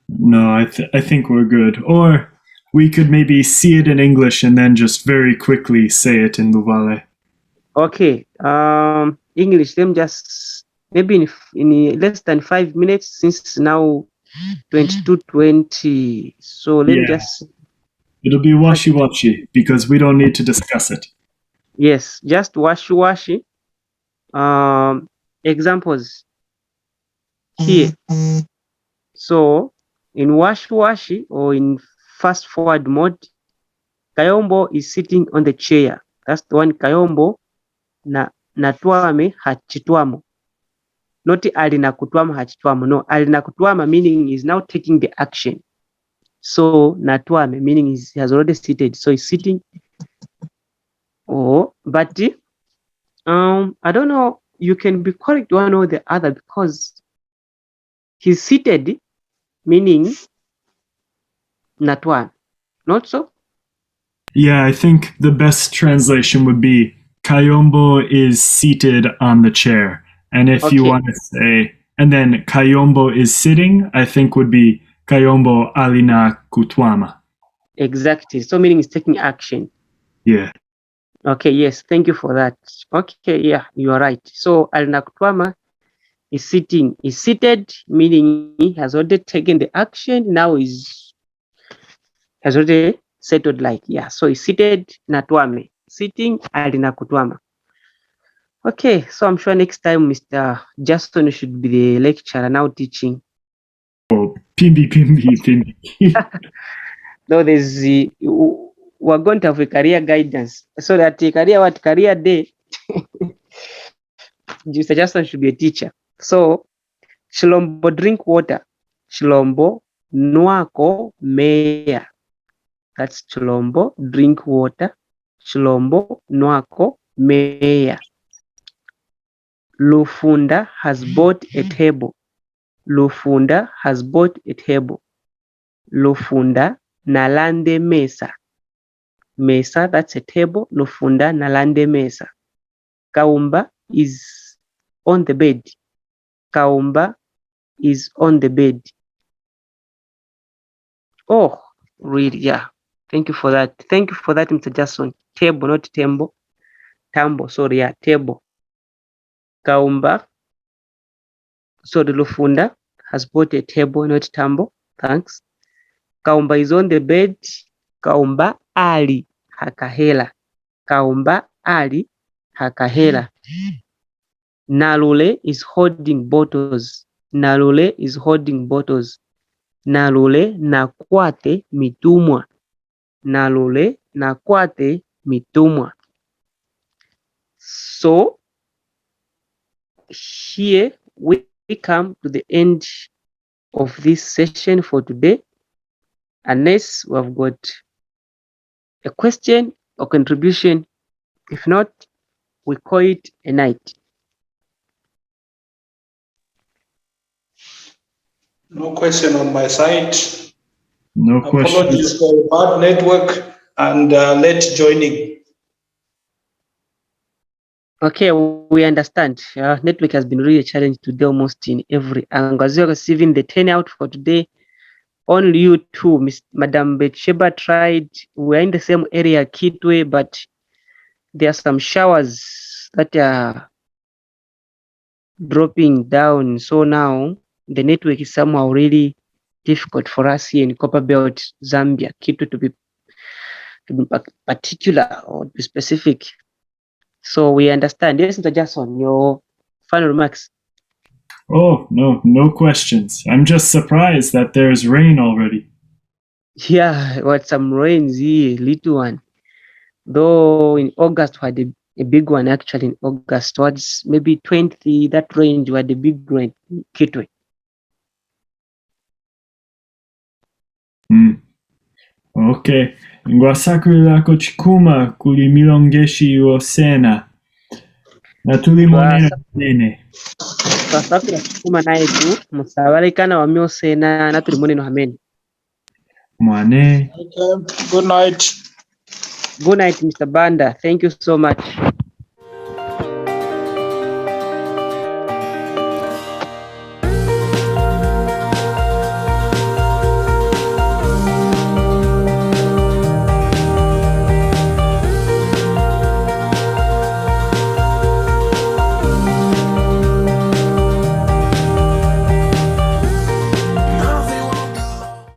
Speaker 2: No, I think we're good. Or we could maybe see it in English and then just very quickly say it in Luvale.
Speaker 1: Okay, English. Let me just maybe in less than 5 minutes since now 22:20. So let me just.
Speaker 2: It'll be washi-washi because we don't need to discuss it.
Speaker 1: Yes, just washi. Examples here. So in washi or in fast forward mode, Kayombo is sitting on the chair. That's the one Kayombo na natwame hachitwamo. Not alina kutwama hachitwamo. No, alina kutwama meaning is now taking the action. So natwame meaning he has already seated. So he's sitting. Oh, but I don't know. You can be correct one or the other because he's seated, meaning natwame. Not so?
Speaker 2: Yeah, I think the best translation would be Kayombo is seated on the chair. And if you
Speaker 1: Okay.
Speaker 2: want to say, and then Kayombo is sitting, I think would be Kayombo alina kutwama.
Speaker 1: Exactly. So meaning is taking action.
Speaker 2: Yeah.
Speaker 1: Okay, yes, thank you for that. Okay, yeah, you are right. So alina kutwama is seated, meaning he has already taken the action. Now has already settled like, yeah. So he's seated natwame. Sitting alina kutwama. Okay, so I'm sure next time Mr. Justin should be the lecturer now teaching.
Speaker 2: Oh, pimbi.
Speaker 1: No, we're going to have a career guidance. So that career day, Mr. Justin should be a teacher. So Shilombo drink water. Shilombo nwako meya. That's Shilombo drink water. Shilombo nwako meya. Lufunda has bought a table. Lufunda has bought a table. Lufunda nalande mesa. Mesa, that's a table. Lufunda nalande mesa. Kaumba is on the bed. Kaumba is on the bed. Oh, really? Yeah. Thank you for that. Thank you for that, Mr. Jackson. Table, not tembo. Tambo, sorry, table. Kaumba. So the Lufunda has bought a table, not Tambo. Thanks. Kaumba is on the bed. Kaumba ali hakahela. Kaumba ali hakahela. Nalule is holding bottles. Nalule is holding bottles. Nalule nakwate mitumwa. Nalule nakwate mitumwa. So here we come to the end of this session for today. Unless we have got a question or contribution. If not, we call it a night.
Speaker 4: No question on my side.
Speaker 2: No questions.
Speaker 4: Apologies for bad network and late joining.
Speaker 1: Okay, we understand. Network has been really a challenge today almost in every angle. As you're receiving the turnout for today, only you two, Madam Betsheba tried. We're in the same area, Kitwe, but there are some showers that are dropping down. So now the network is somehow really difficult for us here in Copperbelt, Zambia, Kitwe to be particular or to be specific. So we understand. Yes, Mr. Jackson, your final remarks.
Speaker 2: Oh, no questions. I'm just surprised that there's rain already.
Speaker 1: Yeah, what some rains here, little one. Though in August we had a big one actually in August. Towards maybe 20, that range we had a big rain in Kitwe.
Speaker 2: Okay. Ngwasakuri lako chikuma kuli milongeshi yosena. Na tulimonena nene.
Speaker 1: Twasakura chikuma naye tu musabalikana wa myosena na tuli muneno hamene.
Speaker 2: Mwane.
Speaker 4: Okay. Good night.
Speaker 1: Good night, Mr. Banda. Thank you so much.